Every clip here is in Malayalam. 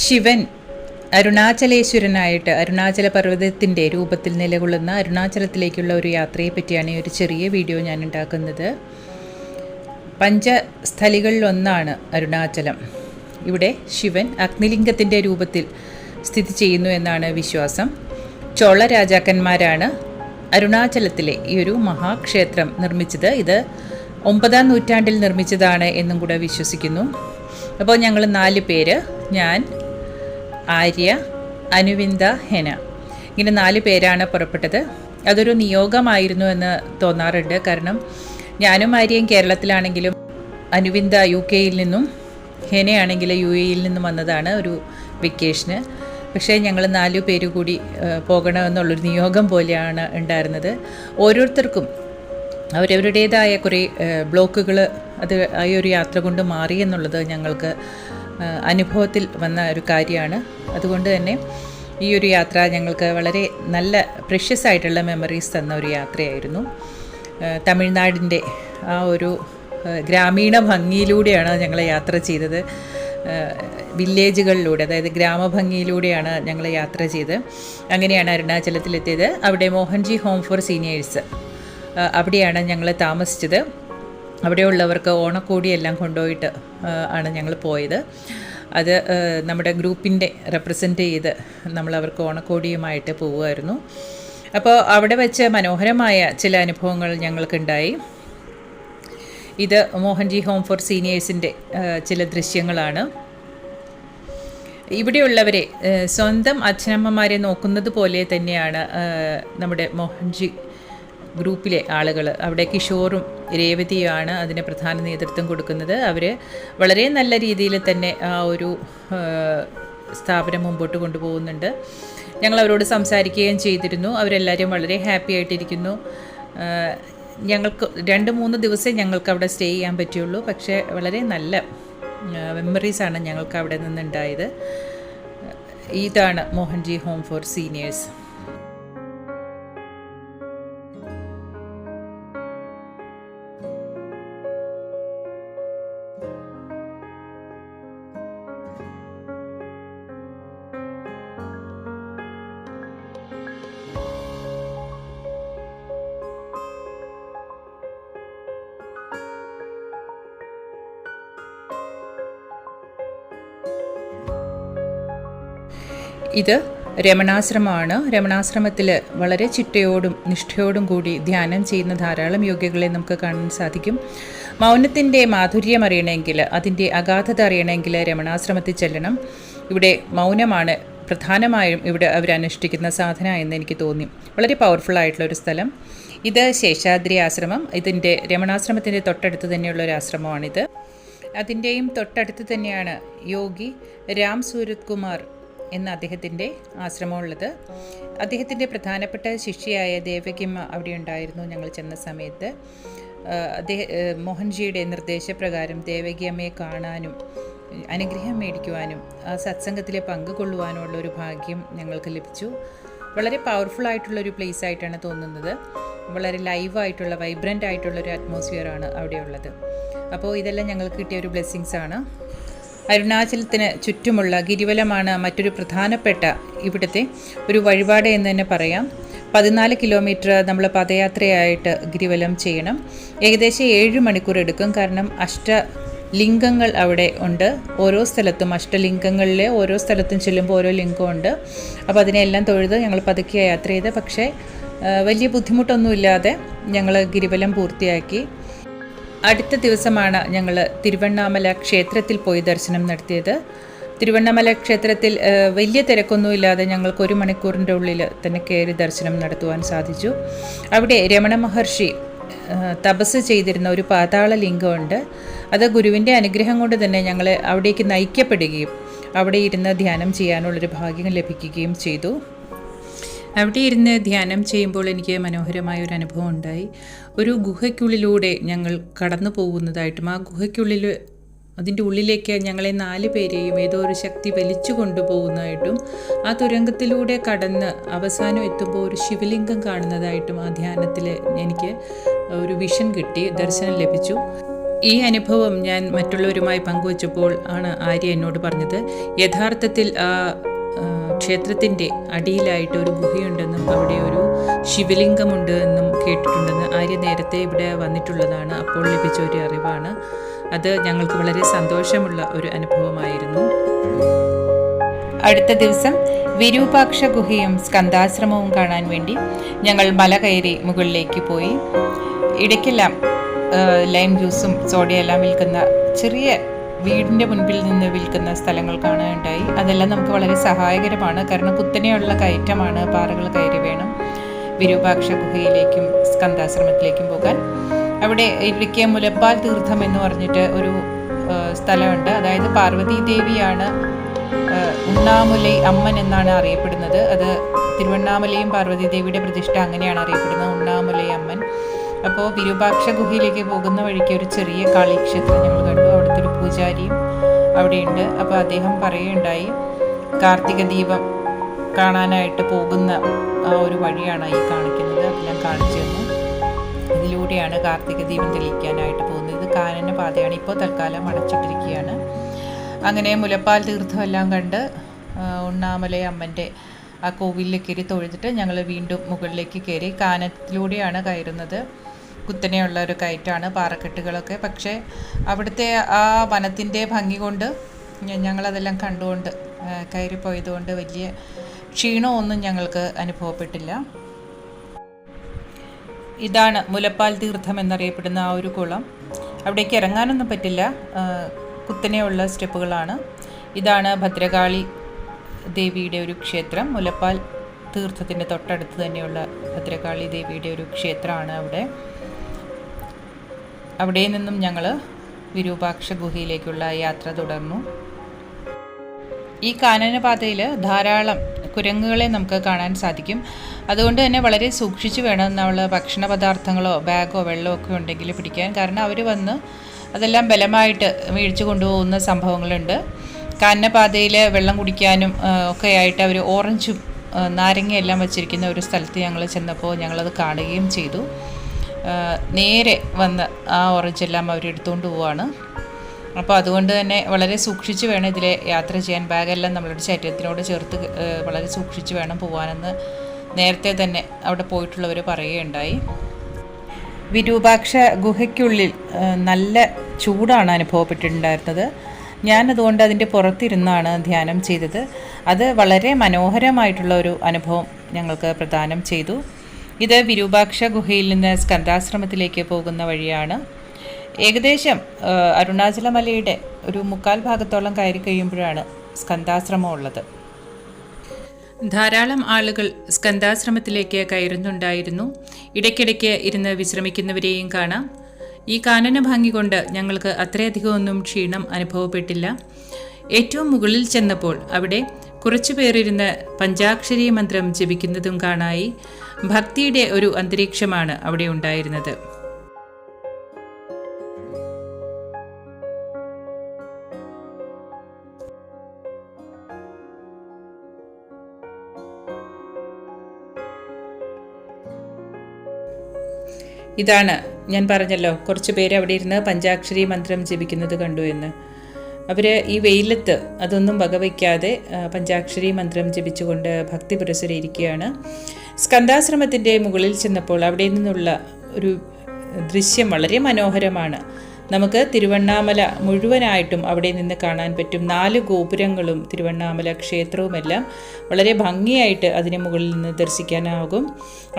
ശിവൻ അരുണാചലേശ്വരനായിട്ട് അരുണാചല പർവ്വതത്തിൻ്റെ രൂപത്തിൽ നിലകൊള്ളുന്ന അരുണാചലത്തിലേക്കുള്ള ഒരു യാത്രയെ പറ്റിയാണ് ഈ ഒരു ചെറിയ വീഡിയോ ഞാൻ ഉണ്ടാക്കുന്നത്. പഞ്ചസ്ഥലികളിലൊന്നാണ് അരുണാചലം. ഇവിടെ ശിവൻ അഗ്നിലിംഗത്തിൻ്റെ രൂപത്തിൽ സ്ഥിതി ചെയ്യുന്നു എന്നാണ് വിശ്വാസം. ചോള രാജാക്കന്മാരാണ് അരുണാചലത്തിലെ ഈ ഒരു മഹാക്ഷേത്രം നിർമ്മിച്ചത്. ഇത് 9-ാം നൂറ്റാണ്ടിൽ നിർമ്മിച്ചതാണ് എന്നും കൂടെ വിശ്വസിക്കുന്നു. അപ്പോൾ ഞങ്ങൾ 4 പേര്, ഞാൻ, ആര്യ, അനുവിന്ദ, ഹെന, ഇങ്ങനെ 4 പേരാണ് പുറപ്പെട്ടത്. അതൊരു നിയോഗമായിരുന്നു എന്ന് തോന്നാറുണ്ട്. കാരണം ഞാനും ആര്യയും കേരളത്തിലാണെങ്കിലും അനുവിന്ദ UK-യിൽ നിന്നും ഹെനയാണെങ്കിൽ UAE-യിൽ നിന്നും വന്നതാണ് ഒരു വെക്കേഷന്. പക്ഷേ ഞങ്ങൾ 4 പേര് കൂടി പോകണമെന്നുള്ളൊരു നിയോഗം പോലെയാണ് ഉണ്ടായിരുന്നത്. ഓരോരുത്തർക്കും അവരവരുടേതായ കുറേ ബ്ലോക്കുകൾ അത് ഈ ഒരു യാത്ര കൊണ്ട് മാറി എന്നുള്ളത് ഞങ്ങൾക്ക് അനുഭവത്തിൽ വന്ന ഒരു കാര്യമാണ്. അതുകൊണ്ട് തന്നെ ഈ ഒരു യാത്ര ഞങ്ങൾക്ക് വളരെ നല്ല പ്രഷ്യസ് ആയിട്ടുള്ള മെമ്മറീസ് തന്ന ഒരു യാത്രയായിരുന്നു. തമിഴ്നാടിൻ്റെ ആ ഒരു ഗ്രാമീണ ഭംഗിയിലൂടെയാണ് ഞങ്ങൾ യാത്ര ചെയ്തത്. വില്ലേജുകളിലൂടെ, അതായത് ഗ്രാമഭംഗിയിലൂടെയാണ് ഞങ്ങൾ യാത്ര ചെയ്ത് അങ്ങനെയാണ് അരുണാചലത്തിലെത്തിയത്. അവിടെ മോഹൻജി ഹോം ഫോർ സീനിയേഴ്സ്, അവിടെയാണ് ഞങ്ങൾ താമസിച്ചത്. അവിടെയുള്ളവർക്ക് ഓണക്കോടിയെല്ലാം കൊണ്ടുപോയിട്ട് ആണ് ഞങ്ങൾ പോയത്. അത് നമ്മുടെ ഗ്രൂപ്പിൻ്റെ റെപ്രസെൻ്റ് ചെയ്ത് നമ്മളവർക്ക് ഓണക്കോടിയുമായിട്ട് പോവുമായിരുന്നു. അപ്പോൾ അവിടെ വെച്ച് മനോഹരമായ ചില അനുഭവങ്ങൾ ഞങ്ങൾക്കുണ്ടായി. ഇത് മോഹൻജി ഹോം ഫോർ സീനിയേഴ്സിൻ്റെ ചില ദൃശ്യങ്ങളാണ്. ഇവിടെയുള്ളവരെ സ്വന്തം അച്ഛനമ്മമാരെ നോക്കുന്നത് പോലെ തന്നെയാണ് നമ്മുടെ മോഹൻജി ഗ്രൂപ്പിലെ ആളുകൾ. അവിടെ കിഷോറും രേവതിയുമാണ് അതിന് പ്രധാന നേതൃത്വം കൊടുക്കുന്നത്. അവർ വളരെ നല്ല രീതിയിൽ തന്നെ ആ ഒരു സ്ഥാപനം മുമ്പോട്ട് കൊണ്ടുപോകുന്നുണ്ട്. ഞങ്ങൾ അവരോട് സംസാരിക്കുകയും ചെയ്തിരുന്നു. അവരെല്ലാവരും വളരെ ഹാപ്പി ആയിട്ടിരിക്കുന്നു. ഞങ്ങൾക്ക് 2-3 ദിവസം ഞങ്ങൾക്ക് അവിടെ സ്റ്റേ ചെയ്യാൻ പറ്റുള്ളൂ. പക്ഷേ വളരെ നല്ല മെമ്മറീസാണ് ഞങ്ങൾക്ക് അവിടെ നിന്നുണ്ടായത്. ഇതാണ് മോഹൻജി ഹോം ഫോർ സീനിയേഴ്സ്. ഇത് രമണാശ്രമമാണ്. രമണാശ്രമത്തിൽ വളരെ ചിട്ടയോടും നിഷ്ഠയോടും കൂടി ധ്യാനം ചെയ്യുന്ന ധാരാളം യോഗികളെ നമുക്ക് കാണാൻ സാധിക്കും. മൗനത്തിൻ്റെ മാധുര്യം അറിയണമെങ്കിൽ, അതിൻ്റെ അഗാധത അറിയണമെങ്കിൽ രമണാശ്രമത്തിൽ ചെല്ലണം. ഇവിടെ മൗനമാണ് പ്രധാനമായും ഇവിടെ അവരനുഷ്ഠിക്കുന്ന സാധന എന്ന് എനിക്ക് തോന്നി. വളരെ പവർഫുള്ളായിട്ടുള്ളൊരു സ്ഥലം. ഇത് ശേഷാദ്രി ആശ്രമം. ഇതിൻ്റെ രമണാശ്രമത്തിൻ്റെ തൊട്ടടുത്ത് തന്നെയുള്ളൊരു ആശ്രമമാണിത്. അതിൻ്റെയും തൊട്ടടുത്ത് തന്നെയാണ് യോഗി രാം സൂരത് കുമാർ എന്ന അദ്ദേഹത്തിൻ്റെ ആശ്രമമുള്ളത്. അദ്ദേഹത്തിൻ്റെ പ്രധാനപ്പെട്ട ശിഷ്യയായ ദേവകിയമ്മ അവിടെ ഉണ്ടായിരുന്നു ഞങ്ങൾ ചെന്ന സമയത്ത്. മോഹൻജിയുടെ നിർദ്ദേശപ്രകാരം ദേവകിയമ്മയെ കാണാനും അനുഗ്രഹം മേടിക്കുവാനും ആ സത്സംഗത്തിലെ പങ്കുകൊള്ളുവാനുമുള്ള ഒരു ഭാഗ്യം ഞങ്ങൾക്ക് ലഭിച്ചു. വളരെ പവർഫുൾ ആയിട്ടുള്ളൊരു പ്ലേസ് ആയിട്ടാണ് തോന്നുന്നത്. വളരെ ലൈവായിട്ടുള്ള വൈബ്രൻ്റ് ആയിട്ടുള്ളൊരു അറ്റ്മോസ്ഫിയറാണ് അവിടെയുള്ളത്. അപ്പോൾ ഇതെല്ലാം ഞങ്ങൾക്ക് കിട്ടിയ ഒരു ബ്ലെസ്സിങ്സാണ്. അരുണാചലത്തിന് ചുറ്റുമുള്ള ഗിരിവലമാണ് മറ്റൊരു പ്രധാനപ്പെട്ട ഇവിടുത്തെ ഒരു വഴിപാട് എന്ന് തന്നെ പറയാം. 14 കിലോമീറ്റർ നമ്മൾ പദയാത്രയായിട്ട് ഗിരിവലം ചെയ്യണം. ഏകദേശം 7 മണിക്കൂർ എടുക്കും. കാരണം അഷ്ടലിംഗങ്ങൾ അവിടെ ഉണ്ട്. ഓരോ സ്ഥലത്തും അഷ്ടലിംഗങ്ങളിൽ ഓരോ സ്ഥലത്തും ചെല്ലുമ്പോൾ ഓരോ ലിംഗമുണ്ട്. അപ്പോൾ അതിനെല്ലാം തൊഴുത് ഞങ്ങൾ പതുക്കെ യാത്ര ചെയ്ത്, പക്ഷേ വലിയ ബുദ്ധിമുട്ടൊന്നുമില്ലാതെ ഞങ്ങൾ ഗിരിവലം പൂർത്തിയാക്കി. അടുത്ത ദിവസമാണ് ഞങ്ങൾ തിരുവണ്ണാമല ക്ഷേത്രത്തിൽ പോയി ദർശനം നടത്തിയത്. തിരുവണ്ണാമല ക്ഷേത്രത്തിൽ വലിയ തിരക്കൊന്നുമില്ലാതെ ഞങ്ങൾക്ക് 1 മണിക്കൂറിൻ്റെ ഉള്ളിൽ തന്നെ കയറി ദർശനം നടത്തുവാൻ സാധിച്ചു. അവിടെ രമണ മഹർഷി തപസ് ചെയ്തിരുന്ന ഒരു പാതാള ലിംഗമുണ്ട്. അത് ഗുരുവിൻ്റെ അനുഗ്രഹം കൊണ്ട് തന്നെ ഞങ്ങളെ അവിടേക്ക് നയിക്കപ്പെടുകയും അവിടെ ഇരുന്ന് ധ്യാനം ചെയ്യാനുള്ളൊരു ഭാഗ്യം ലഭിക്കുകയും ചെയ്തു. അവിടെ ഇരുന്ന് ധ്യാനം ചെയ്യുമ്പോൾ എനിക്ക് മനോഹരമായ ഒരു അനുഭവം ഉണ്ടായി. ഒരു ഗുഹയ്ക്കുള്ളിലൂടെ ഞങ്ങൾ കടന്നു പോകുന്നതായിട്ടും ആ ഗുഹയ്ക്കുള്ളിൽ അതിൻ്റെ ഉള്ളിലേക്ക് ഞങ്ങളെ 4 പേരെയും ഏതോ ഒരു ശക്തി വലിച്ചു കൊണ്ടുപോകുന്നതായിട്ടും ആ തുരങ്കത്തിലൂടെ കടന്ന് അവസാനം എത്തുമ്പോൾ ഒരു ശിവലിംഗം കാണുന്നതായിട്ടും ആ ധ്യാനത്തിൽ എനിക്ക് ഒരു വിഷൻ കിട്ടി, ദർശനം ലഭിച്ചു. ഈ അനുഭവം ഞാൻ മറ്റുള്ളവരുമായി പങ്കുവച്ചപ്പോൾ ആണ് ആര്യ എന്നോട് പറഞ്ഞത്, യഥാർത്ഥത്തിൽ ആ ക്ഷേത്രത്തിൻ്റെ അടിയിലായിട്ട് ഒരു ഗുഹയുണ്ടെന്നും അവിടെ ഒരു ശിവലിംഗമുണ്ട് എന്നും കേട്ടിട്ടുണ്ടെന്ന്. ആര്യ നേരത്തെ ഇവിടെ വന്നിട്ടുള്ളതാണ്, അപ്പോൾ ലഭിച്ച ഒരു അറിവാണ് അത്. ഞങ്ങൾക്ക് വളരെ സന്തോഷമുള്ള ഒരു അനുഭവമായിരുന്നു. അടുത്ത ദിവസം വിരൂപാക്ഷ ഗുഹയും സ്കന്ധാശ്രമവും കാണാൻ വേണ്ടി ഞങ്ങൾ മല കയറി മുകളിലേക്ക് പോയി. ഇടയ്ക്കെല്ലാം ലൈം ജ്യൂസും സോഡയെല്ലാം വിൽക്കുന്ന ചെറിയ വീടിൻ്റെ മുൻപിൽ നിന്ന് വിൽക്കുന്ന സ്ഥലങ്ങൾ കാണാനുണ്ടായി. അതെല്ലാം നമുക്ക് വളരെ സഹായകരമാണ്, കാരണം കുത്തനെയുള്ള കയറ്റമാണ്, പാറകൾ കയറി വേണം വിരൂപാക്ഷ ഗുഹയിലേക്കും സ്കന്ധാശ്രമത്തിലേക്കും പോകാൻ. അവിടെ ഇടുക്കിയ മുലപ്പാൽ തീർത്ഥം എന്ന് പറഞ്ഞിട്ട് ഒരു സ്ഥലമുണ്ട്. അതായത് പാർവതി ദേവിയാണ് ഉണ്ണാമുലൈ അമ്മൻ എന്നാണ് അറിയപ്പെടുന്നത്. അത് തിരുവണ്ണാമലയും പാർവതി ദേവിയുടെ പ്രതിഷ്ഠ അങ്ങനെയാണ് അറിയപ്പെടുന്നത്, ഉണ്ണാമുലൈ അമ്മൻ. അപ്പോൾ വിരൂപാക്ഷ ഗുഹയിലേക്ക് പോകുന്ന വഴിക്ക് ഒരു ചെറിയ കാളിക്ഷേത്രം ഞങ്ങൾ കണ്ടു. അവിടുത്തെ ഒരു പൂജാരിയും അവിടെയുണ്ട്. അപ്പോൾ അദ്ദേഹം പറയുകയുണ്ടായി, കാർത്തിക ദീപം കാണാനായിട്ട് പോകുന്ന ആ ഒരു വഴിയാണ് ഈ കാണിക്കുന്നത്. അതെല്ലാം കാണിച്ചു തന്നു. ഇതിലൂടെയാണ് കാർത്തിക ദീപം തെളിയിക്കാനായിട്ട് പോകുന്നത്. ഇത് കാനന പാതയാണ്, ഇപ്പോൾ തൽക്കാലം അടച്ചിട്ടിരിക്കുകയാണ്. അങ്ങനെ മുലപ്പാൽ തീർത്ഥമെല്ലാം കണ്ട് ഉണ്ണാമലൈ അമ്മൻ്റെ ആ കോവിലിൽ കയറി തൊഴുതിട്ട് ഞങ്ങൾ വീണ്ടും മുകളിലേക്ക് കയറി. കാനത്തിലൂടെയാണ് കയറുന്നത്. കുത്തനെയുള്ള ഒരു കയറ്റാണ്, പാറക്കെട്ടുകളൊക്കെ. പക്ഷേ അവിടുത്തെ ആ വനത്തിൻ്റെ ഭംഗി കൊണ്ട് ഞങ്ങളതെല്ലാം കണ്ടുകൊണ്ട് കയറിപ്പോയതുകൊണ്ട് വലിയ ക്ഷീണമൊന്നും ഞങ്ങൾക്ക് അനുഭവപ്പെട്ടില്ല. ഇതാണ് മുലപ്പാൽ തീർത്ഥം എന്നറിയപ്പെടുന്ന ആ ഒരു കുളം. അവിടേക്ക് ഇറങ്ങാനൊന്നും പറ്റില്ല, കുത്തനെയുള്ള സ്റ്റെപ്പുകളാണ്. ഇതാണ് ഭദ്രകാളി ദേവിയുടെ ഒരു ക്ഷേത്രം. മുലപ്പാൽ തീർത്ഥത്തിൻ്റെ തൊട്ടടുത്ത് തന്നെയുള്ള ഭദ്രകാളി ദേവിയുടെ ഒരു ക്ഷേത്രമാണ് അവിടെ. അവിടെ നിന്നും ഞങ്ങൾ വിരൂപാക്ഷ ഗുഹയിലേക്കുള്ള യാത്ര തുടർന്നു. ഈ കാനനപാതയിൽ ധാരാളം കുരങ്ങുകളെ നമുക്ക് കാണാൻ സാധിക്കും. അതുകൊണ്ട് തന്നെ വളരെ സൂക്ഷിച്ച് വേണം നമ്മൾ ഭക്ഷണ പദാർത്ഥങ്ങളോ ബാഗോ വെള്ളമോ ഒക്കെ ഉണ്ടെങ്കിൽ പിടിക്കാൻ. കാരണം അവർ വന്ന് അതെല്ലാം ബലമായിട്ട് മേടിച്ചു കൊണ്ടുപോകുന്ന സംഭവങ്ങളുണ്ട്. കാനനപാതയിൽ വെള്ളം കുടിക്കാനും ഒക്കെ ആയിട്ട് അവർ ഓറഞ്ചും നാരങ്ങയെല്ലാം വച്ചിരിക്കുന്ന ഒരു സ്ഥലത്ത് ഞങ്ങൾ ചെന്നപ്പോൾ ഞങ്ങളത് കാണുകയും ചെയ്തു. നേരെ വന്ന് ആ ഓറഞ്ചെല്ലാം അവരെടുത്തുകൊണ്ട് പോവുകയാണ്. അപ്പോൾ അതുകൊണ്ട് തന്നെ വളരെ സൂക്ഷിച്ച് വേണം ഇതിലെ യാത്ര ചെയ്യാൻ. ബാഗെല്ലാം നമ്മളുടെ ശരീരത്തിനോട് ചേർത്ത് വളരെ സൂക്ഷിച്ച് വേണം പോകാനെന്ന് നേരത്തെ തന്നെ അവിടെ പോയിട്ടുള്ളവർ പറയുകയുണ്ടായി. വിരൂപാക്ഷ ഗുഹയ്ക്കുള്ളിൽ നല്ല ചൂടാണ് അനുഭവപ്പെട്ടിട്ടുണ്ടായിരുന്നത്. ഞാനതുകൊണ്ട് അതിൻ്റെ പുറത്തിരുന്നാണ് ധ്യാനം ചെയ്തത്. അത് വളരെ മനോഹരമായിട്ടുള്ള ഒരു അനുഭവം ഞങ്ങൾക്ക് പ്രദാനം ചെയ്തു. ഇത് വിരൂപാക്ഷ ഗുഹയിൽ നിന്ന് സ്കന്ധാശ്രമത്തിലേക്ക് പോകുന്ന വഴിയാണ്. ഏകദേശം അരുണാചലമലയുടെ ഒരു 3/4 ഭാഗത്തോളം കയറി കഴിയുമ്പോഴാണ് സ്കന്ധാശ്രമം ഉള്ളത്. ധാരാളം ആളുകൾ സ്കന്ധാശ്രമത്തിലേക്ക് കയറുന്നുണ്ടായിരുന്നു. ഇടയ്ക്കിടയ്ക്ക് ഇരുന്ന് വിശ്രമിക്കുന്നവരെയും കാണാം. ഈ കാനന ഭംഗി കൊണ്ട് ഞങ്ങൾക്ക് അത്രയധികമൊന്നും ക്ഷീണം അനുഭവപ്പെട്ടില്ല. ഏറ്റവും മുകളിൽ ചെന്നപ്പോൾ അവിടെ കുറച്ചു പേരിരുന്ന് പഞ്ചാക്ഷരി മന്ത്രം ജപിക്കുന്നതും കാണായി. ഭക്തിയുടെ ഒരു അന്തരീക്ഷമാണ് അവിടെ ഉണ്ടായിരുന്നത്. ഇതാണ് ഞാൻ പറഞ്ഞല്ലോ, കുറച്ച് പേര് അവിടെ ഇരുന്ന് പഞ്ചാക്ഷരി മന്ത്രം ജപിക്കുന്നത് കണ്ടു എന്ന്. അവർ ഈ വെയിലത്ത് അതൊന്നും വകവയ്ക്കാതെ പഞ്ചാക്ഷരി മന്ത്രം ജപിച്ചുകൊണ്ട് ഭക്തി പുരസരിയിരിക്കുകയാണ്. സ്കന്ധാശ്രമത്തിൻ്റെ മുകളിൽ ചെന്നപ്പോൾ അവിടെ നിന്നുള്ള ഒരു ദൃശ്യം വളരെ മനോഹരമാണ്. നമുക്ക് തിരുവണ്ണാമല മുഴുവനായിട്ടും അവിടെ നിന്ന് കാണാൻ പറ്റും. 4 ഗോപുരങ്ങളും തിരുവണ്ണാമല ക്ഷേത്രവുമെല്ലാം വളരെ ഭംഗിയായിട്ട് അതിന് മുകളിൽ നിന്ന് ദർശിക്കാനാകും.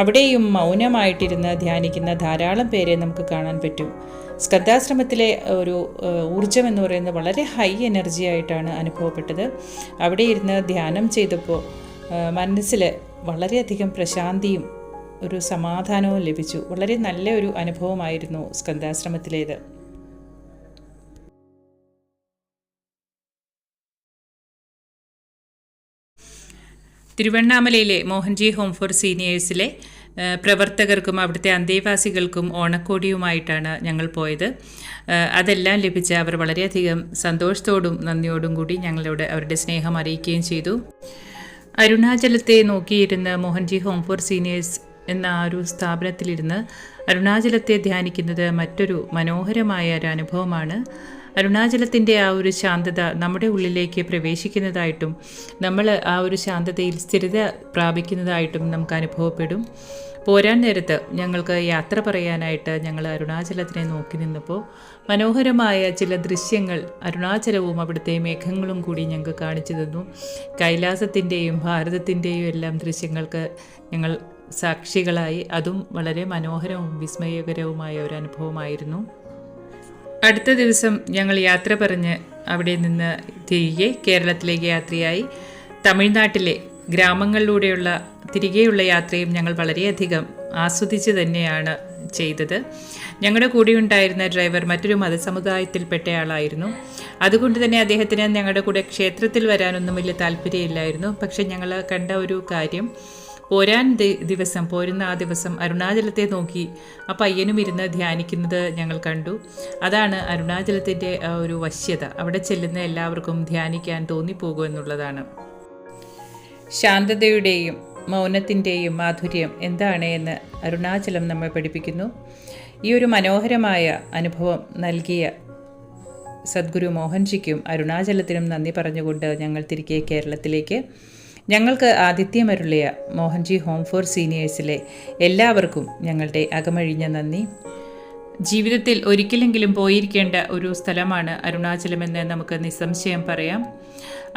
അവിടെയും മൗനമായിട്ടിരുന്ന് ധ്യാനിക്കുന്ന ധാരാളം പേരെ നമുക്ക് കാണാൻ പറ്റും. സ്കന്ധാശ്രമത്തിലെ ഒരു ഊർജ്ജം എന്ന് പറയുന്നത് വളരെ ഹൈ എനർജി ആയിട്ടാണ് അനുഭവപ്പെട്ടത്. അവിടെ ഇരുന്ന് ധ്യാനം ചെയ്തപ്പോൾ മനസ്സിൽ വളരെയധികം പ്രശാന്തിയും ഒരു സമാധാനവും ലഭിച്ചു. വളരെ നല്ല ഒരു അനുഭവമായിരുന്നു സ്കന്ധാശ്രമത്തിലേത്. തിരുവണ്ണാമലയിലെ മോഹൻജി ഹോം ഫോർ സീനിയേഴ്സിലെ പ്രവർത്തകർക്കും അവിടുത്തെ അന്തേവാസികൾക്കും ഓണക്കോടിയുമായിട്ടാണ് ഞങ്ങൾ പോയത്. അതെല്ലാം ലഭിച്ച അവർ വളരെയധികം സന്തോഷത്തോടും നന്ദിയോടും കൂടി ഞങ്ങളോട് അവരുടെ സ്നേഹം അറിയിക്കുകയും ചെയ്തു. അരുണാചലത്തെ നോക്കിയിരുന്ന മോഹൻജി ഹോം ഫോർ സീനിയേഴ്സ് എന്ന ആ ഒരു സ്ഥാപനത്തിലിരുന്ന് അരുണാചലത്തെ ധ്യാനിക്കുന്നത് മറ്റൊരു മനോഹരമായ ഒരു അനുഭവമാണ്. അരുണാചലത്തിൻ്റെ ആ ഒരു ശാന്തത നമ്മുടെ ഉള്ളിലേക്ക് പ്രവേശിക്കുന്നതായിട്ടും നമ്മൾ ആ ഒരു ശാന്തതയിൽ സ്ഥിരത പ്രാപിക്കുന്നതായിട്ടും നമുക്ക് അനുഭവപ്പെടും. പോരാൻ നേരത്ത് ഞങ്ങൾക്ക് യാത്ര പറയാനായിട്ട് ഞങ്ങൾ അരുണാചലത്തിനെ നോക്കി നിന്നപ്പോൾ മനോഹരമായ ചില ദൃശ്യങ്ങൾ അരുണാചലവും അവിടുത്തെ മേഘങ്ങളും കൂടി ഞങ്ങൾക്ക് കാണിച്ചു തന്നു. കൈലാസത്തിൻ്റെയും ഭാരതത്തിൻ്റെയും എല്ലാം ദൃശ്യങ്ങൾക്ക് ഞങ്ങൾ സാക്ഷികളായി. അതും വളരെ മനോഹരവും വിസ്മയകരവുമായ ഒരു അനുഭവമായിരുന്നു. അടുത്ത ദിവസം ഞങ്ങൾ യാത്ര പറഞ്ഞ് അവിടെ നിന്ന് തിരികെ കേരളത്തിലേക്ക് യാത്രയായി. തമിഴ്നാട്ടിലെ ഗ്രാമങ്ങളിലൂടെയുള്ള തിരികെയുള്ള യാത്രയും ഞങ്ങൾ വളരെയധികം ആസ്വദിച്ച് തന്നെയാണ് ചെയ്തത്. ഞങ്ങളുടെ കൂടെ ഉണ്ടായിരുന്ന ഡ്രൈവർ മറ്റൊരു മതസമുദായത്തിൽപ്പെട്ടയാളായിരുന്നു. അതുകൊണ്ട് തന്നെ അദ്ദേഹത്തിന് ഞങ്ങളുടെ കൂടെ ക്ഷേത്രത്തിൽ വരാനൊന്നും വലിയ താല്പര്യമില്ലായിരുന്നു. പക്ഷെ ഞങ്ങൾ കണ്ട ഒരു കാര്യം, പോരുന്ന ആ ദിവസം അരുണാചലത്തെ നോക്കി ആ പയ്യനും ഇരുന്ന് ധ്യാനിക്കുന്നത് ഞങ്ങൾ കണ്ടു. അതാണ് അരുണാചലത്തിൻ്റെ ആ ഒരു വശ്യത. അവിടെ ചെല്ലുന്ന എല്ലാവർക്കും ധ്യാനിക്കാൻ തോന്നിപ്പോകുമെന്നുള്ളതാണ്. ശാന്തതയുടെയും മൗനത്തിൻ്റെയും മാധുര്യം എന്താണ് എന്ന് അരുണാചലം നമ്മെ പഠിപ്പിക്കുന്നു. ഈ ഒരു മനോഹരമായ അനുഭവം നൽകിയ സദ്ഗുരു മോഹൻജിക്കും അരുണാചലത്തിനും നന്ദി പറഞ്ഞുകൊണ്ട് ഞങ്ങൾ തിരികെ കേരളത്തിലേക്ക്. ഞങ്ങൾക്ക് ആതിഥ്യമരുളിയ മോഹൻജി ഹോം ഫോർ സീനിയേഴ്സിലെ എല്ലാവർക്കും ഞങ്ങളുടെ അകമഴിഞ്ഞ നന്ദി. ജീവിതത്തിൽ ഒരിക്കലെങ്കിലും പോയിരിക്കേണ്ട ഒരു സ്ഥലമാണ് അരുണാചലമെന്ന് നമുക്ക് നിസ്സംശയം പറയാം.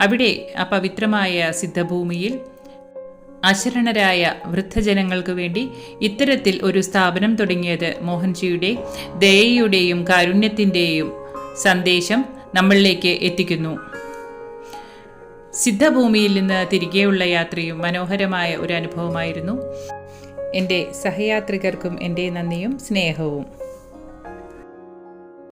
അവിടെ ആ പവിത്രമായ സിദ്ധഭൂമിയിൽ അശരണരായ വൃദ്ധജനങ്ങൾക്ക് വേണ്ടി ഇത്തരത്തിൽ ഒരു സ്ഥാപനം തുടങ്ങിയത് മോഹൻജിയുടെ ദയയുടെയും കാരുണ്യത്തിൻ്റെയും സന്ദേശം നമ്മളിലേക്ക് എത്തിക്കുന്നു. സിദ്ധഭൂമിയിൽ നിന്ന് തിരികെയുള്ള യാത്രയും മനോഹരമായ ഒരു അനുഭവമായിരുന്നു. എൻ്റെ സഹയാത്രികർക്കും എൻ്റെ നന്ദിയും സ്നേഹവും.